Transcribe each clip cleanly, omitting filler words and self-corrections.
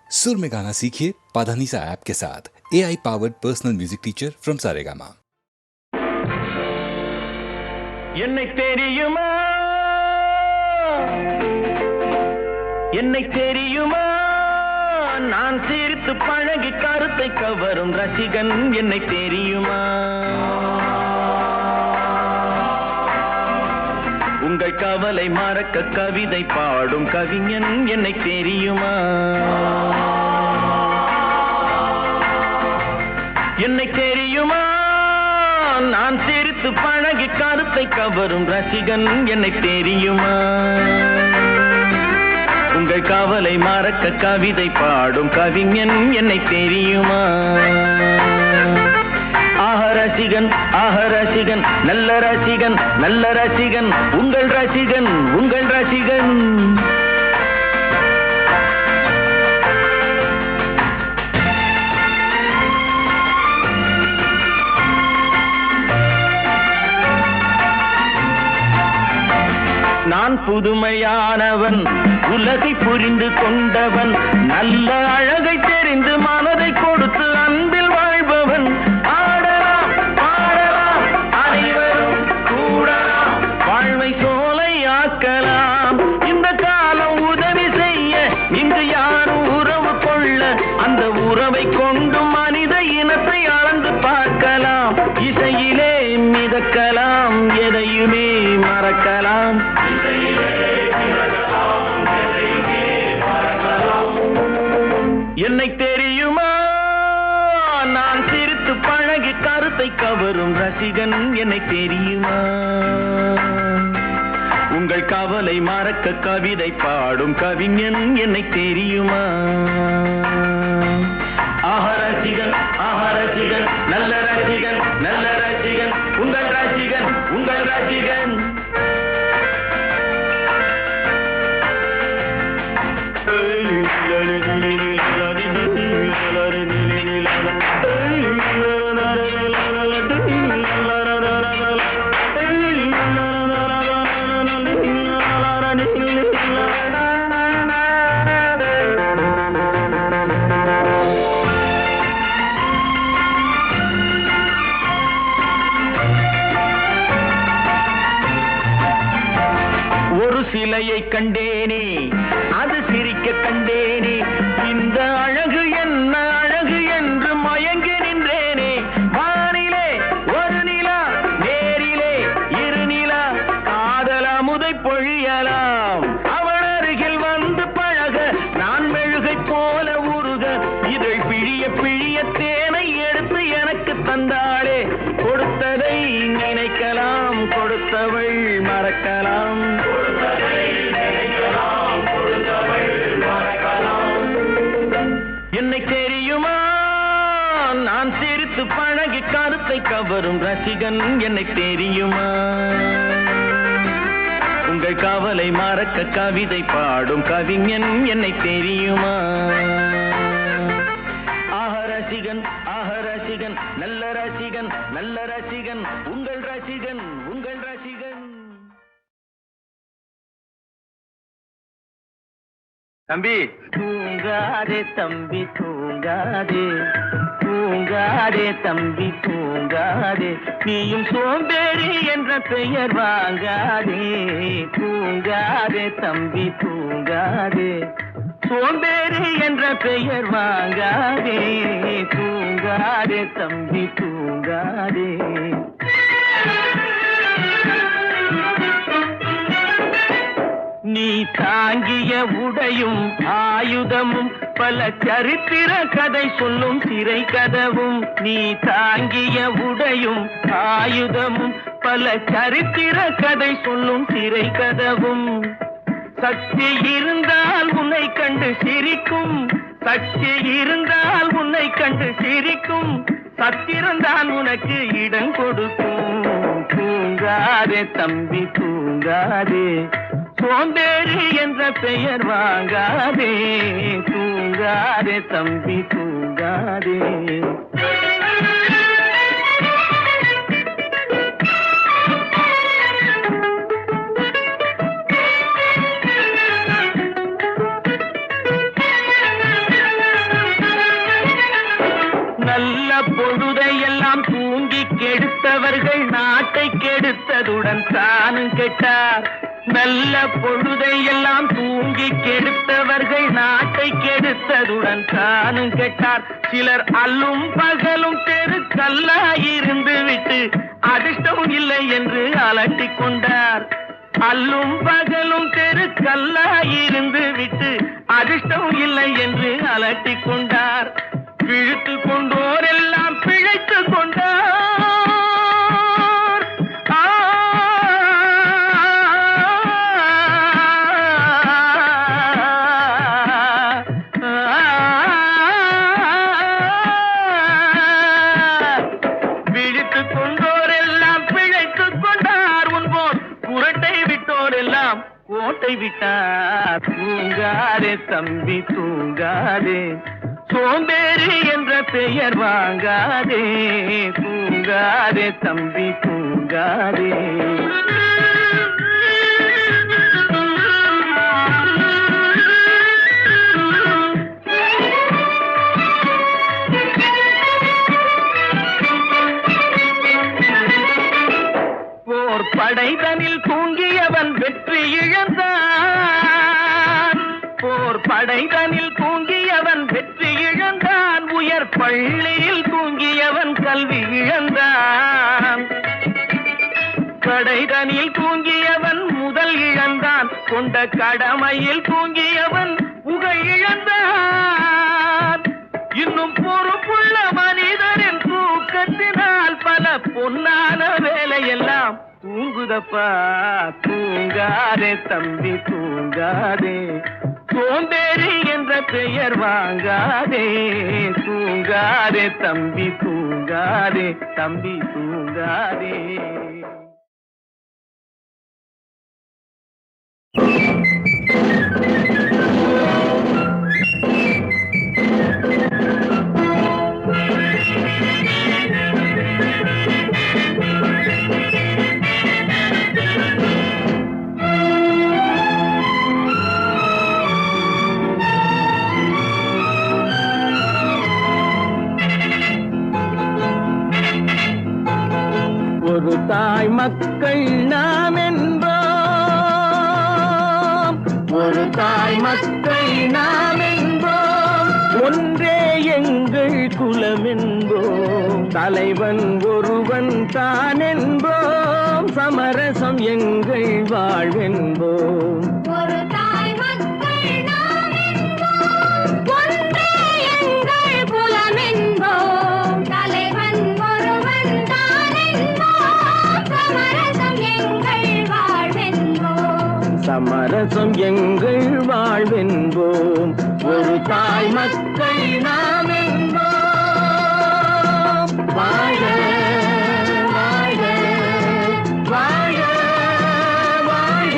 सुर में गाना सीखिए पाधानीसा ऐप के साथ। AI powered personal music teacher from Saregama. என்னை தெரியுமா என்னை தெரியுமா நான் சிரித்து பழகி கருத்தை கவரும் ரசிகன் என்னை தெரியுமா உங்கள் கவலை மறக்க கவிதை பாடும் கவிஞன் என்னை தெரியுமா என்னை தெரியுமா நான் சிரித்து பழகி கருத்தை கவரும் ரசிகன் என்னை தெரியுமா உங்கள் கவலை மறக்க கவிதை பாடும் கவிஞன் என்னை தெரியுமா ஆஹ ரசிகன் நல்ல ரசிகன் நல்ல ரசிகன் உங்கள் ரசிகன் உங்கள் ரசிகன் நான் புதுமையானவன் உலகை புரிந்து கொண்டவன் நல்ல அழகை தெரிந்து மனதை கொடுத்து அன்பில் வாழ்பவன் ஆடலாம் பாடலாம் அனைவரும் கூடலாம் வாழ்வை சோலை ஆக்கலாம் இந்த காலம் உதவி செய்ய இங்கு யாரும் உறவு கொள்ள அந்த உறவை கொண்டு மனித இனத்தை அளந்து பார்க்கலாம் இசையிலே மிதக்கலாம் எதையுமே மறக்கலாம் என்னை தெரியுமா நான் சிரித்து பழகி கருத்தை கவரும் ரசிகன் என்னை தெரியுமா உங்கள் கவலை மறக்க கவிதை பாடும் கவிஞன் என்னை தெரியுமா ஆஹ ரசிகன் நல்ல ரசிகன் நல்ல ரசிகன் உங்கள் ரசிகன் உங்கள் ரசிகன் ஒரு சிலையை கண்டேனே அது சிரிக்க கண்டேனே இந்த அழகு என்ன அழகு என்று மயங்கி நின்றேனே வானிலே ஒரு நிலா நேரிலே இரு நிலா காதல் அமுதை பொழியலாம் அவள் அருகில் வந்து பழக நான் மெழுகை போல உருக இதழ் பிழிய பிழிய தேனை எடுத்து எனக்கு தந்தாளே கொடுத்ததை நினைக்கலாம் கொடுத்தவள் மறக்கலாம் என்னை தெரியுமா நான் சிரித்து பழகி கருத்தை கவரும் ரசிகன் என்னை தெரியுமா உங்கள் கவலை மறக்க கவிதை பாடும் கவிஞன் என்னை தெரியுமா ஆஹ ரசிகன் நல்ல ரசிகன் நல்ல ரசிகன் உங்கள் ரசிகன் உங்கள் ரசிகன் தம்பி தூங்காதே தம்பி தூங்காதே தூங்காதே தம்பி தூங்காதே நீயும் சோம்பேறி என்ற பெயர் வாங்காதே தூங்காதே தம்பி தூங்காதே சோம்பேறி என்ற பெயர் வாங்காதே தூங்காதே தம்பி தூங்காதே நீ தாங்கிய உடையும் ஆயுதமும் பல சரித்திர கதை சொல்லும் திரை கதவும் நீ தாங்கிய உடையும் ஆயுதமும் பல சரித்திர கதை சொல்லும் திரை கதவும் சக்தி இருந்தால் உன்னை கண்டு சிரிக்கும் சக்தி இருந்தால் உன்னை கண்டு சிரிக்கும் சத்திரந்தான் உனக்கு இடம் கொடுக்கும் தூங்காதே தம்பி தூங்காதே சோம்பேறி என்ற பெயர் வாங்காதே தூங்காதே தம்பி தூங்காதே பொழுதை எல்லாம் தூங்கி கெடுத்தவர்கள் நாட்டை கெடுத்ததுடன் தானும் கெட்டார். நல்ல பொழுதை எல்லாம் தூங்கி கெடுத்தவர்கள் நாட்டை கெடுத்ததுடன் தானும் கெட்டார். சிலர் அல்லும் பகலும் தெருக்கல்லாயிருந்து விட்டு அதிர்ஷ்டம் இல்லை என்று அலட்டிக் கொண்டார். அல்லும் பகலும் தெருக்கல்லாயிருந்து விட்டு அதிர்ஷ்டம் இல்லை என்று அலட்டிக் கொண்டார். பிழைத்து கொண்டோர் எல்லாம் பிழைத்து கொண்டார். விழித்து கொண்டோர் எல்லாம் பிழைத்து கொண்டார். உன்போர் குரட்டை விட்டோர் எல்லாம் கோட்டை விட்டார். தூங்காதே தம்பி தூங்காதே, சோம்பேறி என்ற பெயர் வாங்காதே. தூங்காதே தம்பி தூங்காதே. போர் படைதனில் தூங்கியவன் வெற்றி இழந்தான். போர் படைதனில் தூங்கியவன் வெற்றி இழந்தான். உயர் பள்ளியில் தூங்கியவன் கல்வி இழந்தான். கடைதனில் தூங்கியவன் முதல் இழந்தான். கொண்ட கடமையில் தூங்கியவன் புகழ் இழந்தான். இன்னும் பொறுப்புள்ள மனிதரின் தூக்கத்தினால் பல பொன்னான வேலையெல்லாம் தூங்குதப்பா. தூங்காதே தம்பி தூங்காதே, சோம்பேறி என்ற பெயர் வாங்காதே. தூங்காதே தம்பி தூங்காதே, தம்பி தூங்காதே. ஒரு தாய் மக்கள் நாம் என்போம். ஒரு தாய் மக்கள் நாம் என்போம். ஒன்றே எங்கள் குலம் என்போம். தலைவன் ஒருவன் தான் என்போம். சமரசம் எங்கள் வாழ்வென்போம். ஒரு தாய் மக்கள் நாம் என்போம். ஒன்றே எங்கள் குலம் என்போம். தலைவன் ஒருவன் தான் என்போம். சமரசம் எங்கள் வாழ்வென்போம். சமரசம் எங்கள் வாழ்வென்போம். ஒரு தாய் மக்கள் நாம் என்போம். வாழ வாழ வாழ வாழ.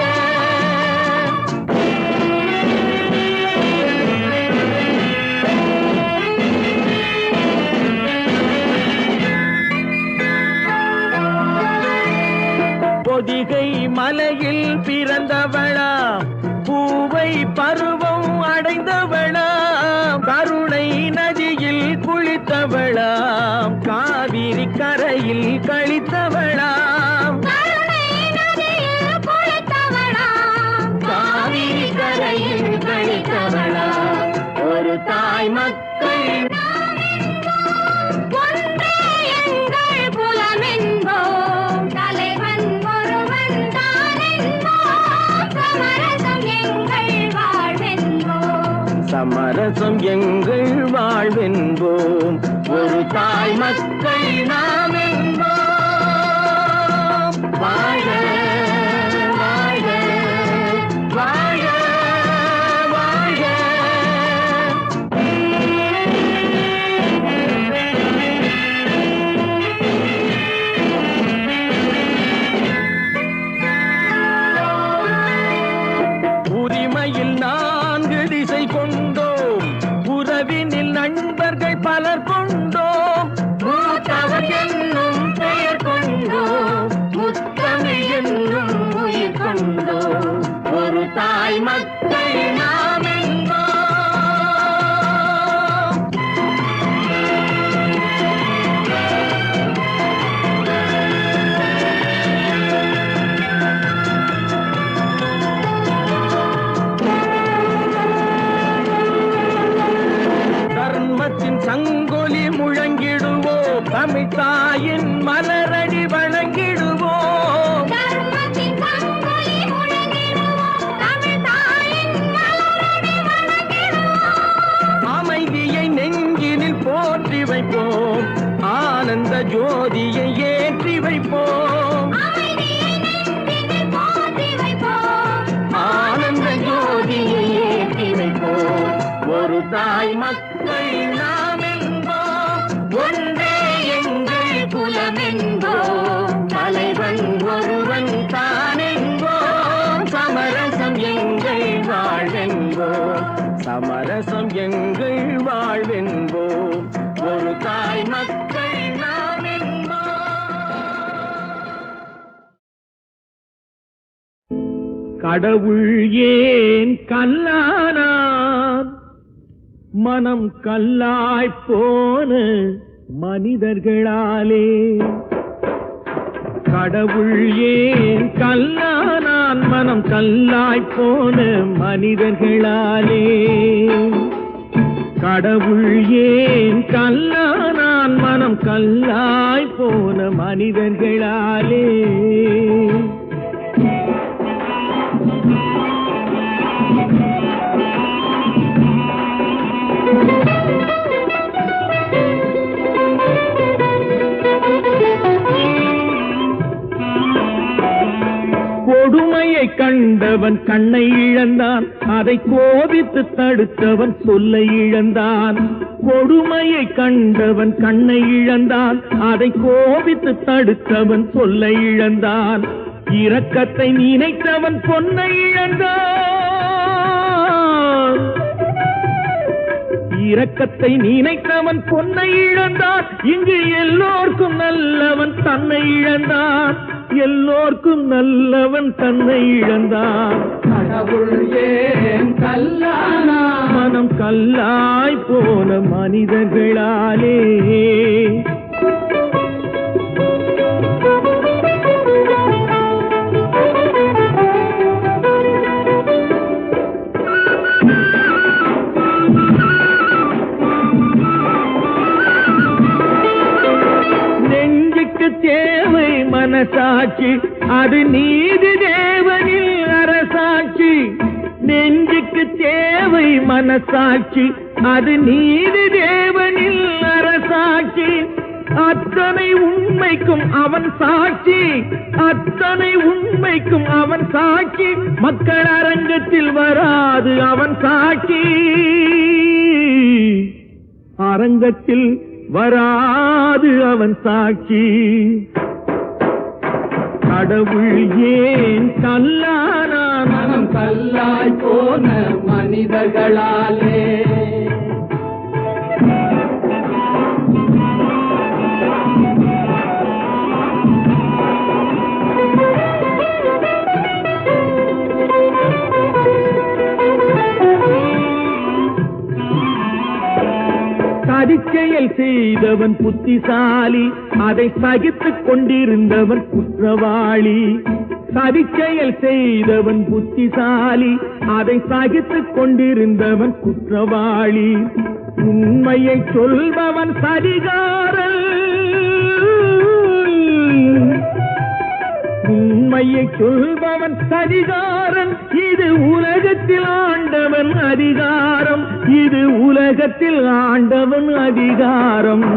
பொதிகை மலையில் பிறந்தவளாம், பூவை பருவம் அடைந்தவளாம். கருணை நதியில் குளித்தவளாம், காவிரி கரையில் கழித்தவளாம். கருணை நதியில் குளித்தவளாம், காவிரி கரையில் கழித்தவளாம். ஒரு தாய் மக்கள் நாம் என்போம். ஒன்றே எங்கள் குலம் என்போம். தலைவன் ஒருவன் தான் என்போம். சமரசம் எங்கள் வாழ்வென்போம். சமரசம் எங்கள் வாழ்வென்போம். ஒரு தாய் மக்கள் நாம் என்போம். வாழ வாழ வாழ வாழ. உரிமையில் 4 திசை கொண்டோம். உறவினில் நண்பர்கள் பலர் கொண்டோம். மூத்தவர் என்னும் பெயர் கொண்டோம். முத்தமிழ் என்னும் உயிர் கொண்டோம். ஒரு தாய் மக்கள் நாம் என்போம். சங்கொலி முழங்கிடுவோம் தமிழ் தாயின் மலரடி வணங்கிடுவோம் தர்மத்தின் சங்கொலி முழங்கிடுவோம் தமிழ் தாயின் மலரடி வணங்கிடுவோம் அமைதியை நெஞ்சினில் போற்றி வைப்போம் ஆனந்த ஜோதியை ஏற்றி வைப்போம் அமைதியை நெஞ்சினில் போற்றி வைப்போம் ஆனந்த ஜோதியை ஏற்றி வைப்போம் ஒரு தாய் மக்கள் நாம் என்போம் ஒன்றே எங்கள் குலம் என்போம் தலைவன் ஒருவன் தான் என்போம் சமரசம் எங்கள் வாழ்வென்போம் சமரசம் எங்கள் வாழ்வென்போம் ஒரு தாய் மக்கள் நாம் என்போம் கடவுள் ஏன் கல்லானான் மனம் கல்லாய் போன மனிதர்களாலே கடவுள் ஏன் கல்லானான் மனம் கல்லாய் போன மனிதர்களாலே கடவுள் ஏன் கல்லானான் மனம் கல்லாய் போன மனிதர்களாலே கொடுமையை கண்டவன் கண்ணை இழந்தான் அதை கோபித்து தடுத்தவன் சொல்லை இழந்தான் கொடுமையை கண்டவன் கண்ணை இழந்தான் அதை கோபித்து தடுத்தவன் சொல்லை இழந்தான் இரக்கத்தை நினைத்தவன் பொன்னை இழந்தான் இரக்கத்தை நினைத்தவன் பொன்னை இழந்தான் இங்கு எல்லோர்க்கும் நல்லவன் தன்னை இழந்தான் எல்லோர்க்கும் நல்லவன் தன்னை இழந்தான் கடவுள் ஏன் கல்லானா மனம் கல்லாய் போன மனிதர்களாலே தேவை மனசாட்சி அது நீதி தேவனில் அரசாட்சி நெஞ்சுக்கு தேவை மனசாட்சி அது நீதி தேவனில் அரசாட்சி அத்தனை உண்மைக்கும் அவன் சாட்சி அத்தனை உண்மைக்கும் அவன் சாட்சி மக்கள் அரங்கத்தில் வராது அவன் சாட்சி அரங்கத்தில் வராது அவன் சாட்சி கடவுள் ஏன் கல்லானான் மனம் கல்லாய் போன மனிதர்களாலே சதிச்செயல் செய்தவன் புத்திசாலி அதை சகித்துக் கொண்டிருந்தவன் குற்றவாளி சதிச்செயல் செய்தவன் புத்திசாலி அதை சகித்துக் கொண்டிருந்தவன் குற்றவாளி உண்மையை சொல்பவன் சரிகாரன் உண்மையை சொல்பவன் சரிகாரன் இது உலகத்தில் ஆண்டவன் அதிகாரம் இது உலகத்தில் ஆண்டவன் அதிகாரம்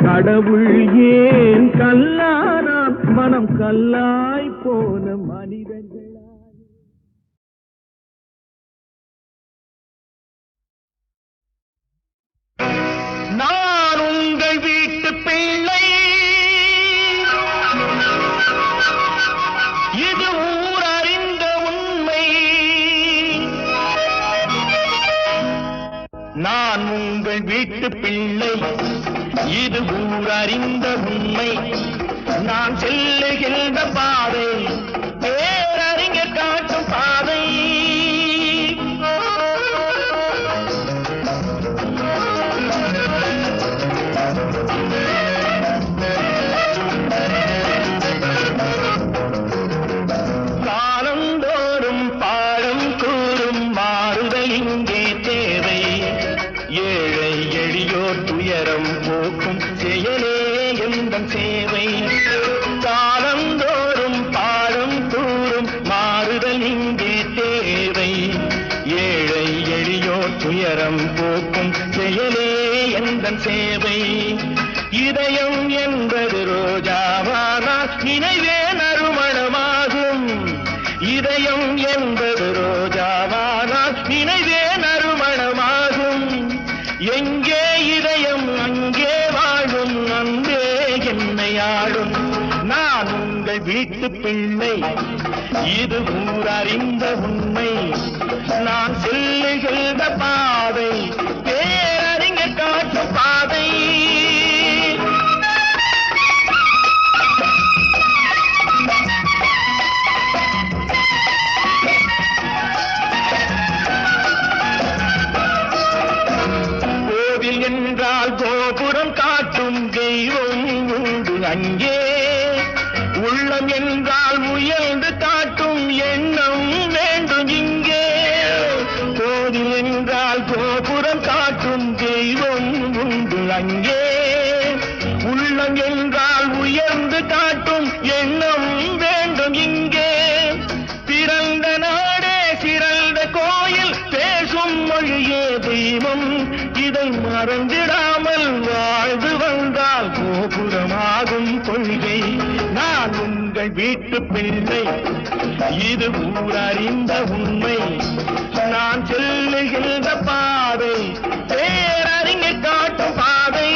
கடவுள் ஏன் கல்லானான் மனம் கல்லாய் போன மனிதர்களா நான் உங்கள் வீட்டு பிள்ளை இது ஊரறிந்த உண்மை நான் உங்கள் வீட்டு பிள்ளை இது ஊரறிந்த உண்மை நான் செல்லுகின்ற பாதை பேரறிஞர் காட்டும் பாதை காலந்தோறும் பாடம் கூறும் மாறுதல் இங்கே தேவை ஏழை எளிய எளியோர் துயரம் போக்கும் செயலே எந்தன் சேவை காலந்தோறும் பாடம் கூறும் மாறுதல் இங்கே தேவை ஏழை எளியோர் துயரம் போக்கும் செயலே எந்தன் சேவை இதயம் என்பது ரோஜாவானால் நினைவே நறுமணமாகும் இதயம் என்பது ரோஜாவானால் நினைவே நறுமணமாகும் எங்கே இதயம் அங்கே வாழும் அன்பே என்னை ஆடும் நான் உங்கள் வீட்டு பிள்ளை இது ஊரறிந்த உண்மை நான் செல்லுகின்ற பாதை பேரறிஞர் காட்டும் பாதை கோவில் என்றால் கோபுரம் காட்டும் தெய்வம் உண்டு அங்கே உள்ளம் என்றால் முயல்ந்து காட்டும் எண்ணம் வேண்டும் இங்கே கோவில் என்றால் கோபுரம் காட்டும் தெய்வம் உண்டு அங்கே உள்ளம் என்றால் உயர்ந்து காட்டும் எண்ணம் வேண்டும் இங்கே பிறந்த நாடே சிறந்த கோயில் பேசும் மொழியே தெய்வம் இதை மறந்திடாமல் வாழ்ந்து வந்தால் கோபுரமாகும் கொள்கை நான் உங்கள் வீட்டு பிள்ளை இது ஊரறிந்த உண்மை நான் செல்லுகின்ற பாதை பேரறிஞர் காட்டும் பாதை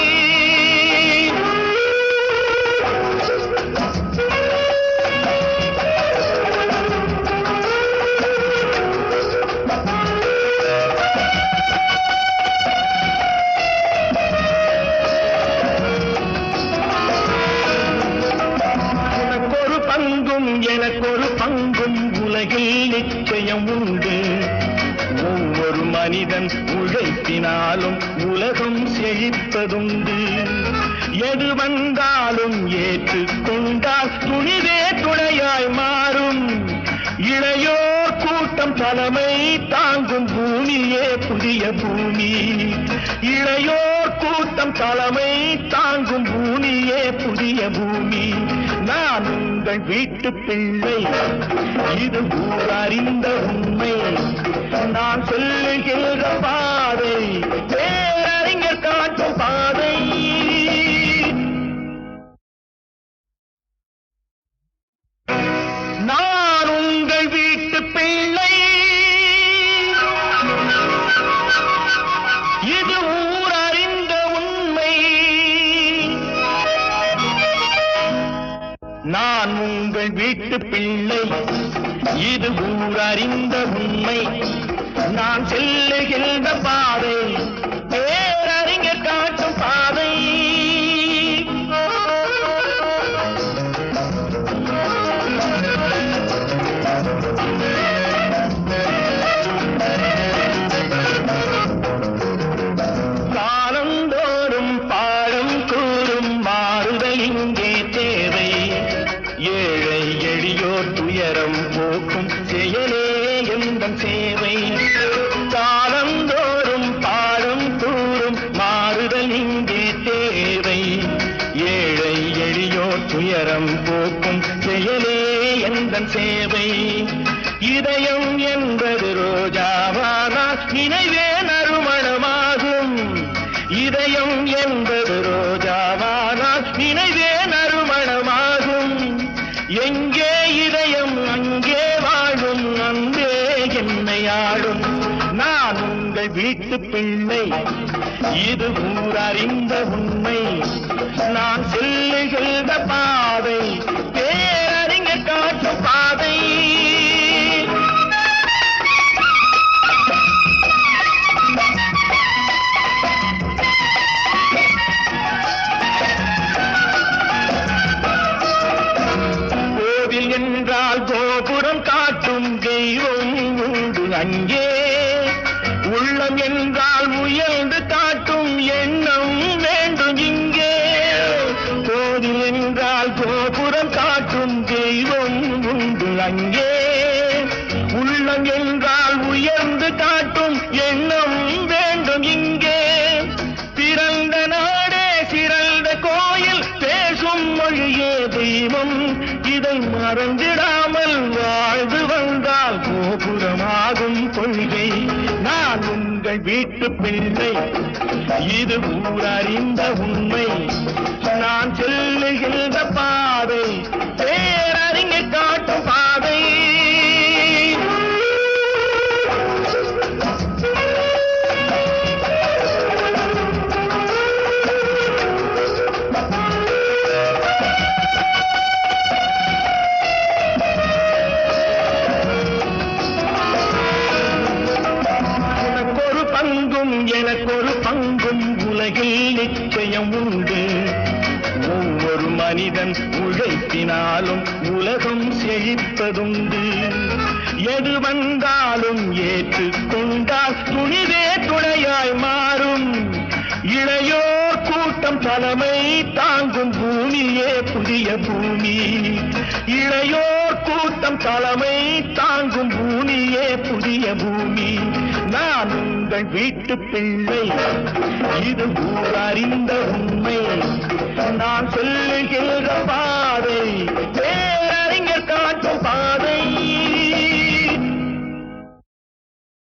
எனக்கொரு பங்கும் உலகில் நிச்சயம் உண்டு ஒவ்வொரு மனிதன் உழைப்பினாலும் உலகம் செழிப்பதுண்டு எது வந்தாலும் ஏற்றுக்கொண்டால் துணிவே துணையாய் மாறும் இளையோர் கூட்டம் தலைமை தாங்கும் பூமியே புதிய பூமி இளையோர் கூட்டம் தலைமை தாங்கும் பூமியே புதிய பூமி நான் உங்கள் வீட்டு பிள்ளை இது ஊரறிந்த உண்மை நான் சொல்லுகின்ற பாதை பேரறிஞர் காட்டும் பாதை நான் உங்கள் வீட்டு பிள்ளை இது ஊரறிந்த உண்மை நான் உங்கள் வீட்டு பிள்ளை இது ஊரறிந்த உண்மை நான் செல்லுகின்ற பாதை பேரறிஞர் காட்டும் பாதை காலந்தோறும் பாடம் கூறும் மாறுதல் இங்கே தேவை ஏழை எளியோர் துயரம் போக்கும் செயலே எந்தன் சேவை காலந்தோறும் பாடம் கூறும் மாறுதல் இங்கே தேவை ஏழை எளியோர் துயரம் போக்கும் செயலே எந்தன் சேவை இதயம் என்பது ரோஜாவானால் நினைவே நறுமணமாகும் இதயம் என்பது ரோஜாவானால் நினைவே நறுமணமாகும் எங்கே இதயம் அங்கே வாழும் அன்பே என்னை ஆடும் நான் உங்கள் வீட்டு பிள்ளை இது ஊரறிந்த உண்மை நான் செல்லுகின்ற பாதை பேரறிஞர் காட்டும் பாதை கோவில் என்றால் கோபுரம் காட்டும் தெய்வம் உண்டு அங்கே உள்ளம் என்றால் முயல்ந்து காட்டும் எண்ணம் வேண்டும் இங்கே கோவில் என்றால் கோபுரம் காட்டும் வீட்டு பிள்ளை, இது ஊரறிந்த உண்மை. நான் செல்லுகின்ற பாதை பேரறிஞர் காட்டும் பாதை. உனக்கொரு பங்கும் எனக்கொரு பங்கும் உலகில் நிச்சயம் உண்டு. ஒவ்வொரு மனிதன் உழைப்பினாலும் உலகம் செழிப்பதுண்டு. எது வந்தாலும் ஏற்றுக்கொண்டால் துணிவே துணையாய் மாறும். இளையோர் கூட்டம் தலைமை தாங்கும் பூமியே புதிய பூமி. இளையோர் கூட்டம் தலைமை தாங்கும் பூமியே புதிய பூமி. நான் உங்கள் வீட்டு பிள்ளை, இது ஊரறிந்த உண்மை. நான் சொல்லுகின்ற பாதை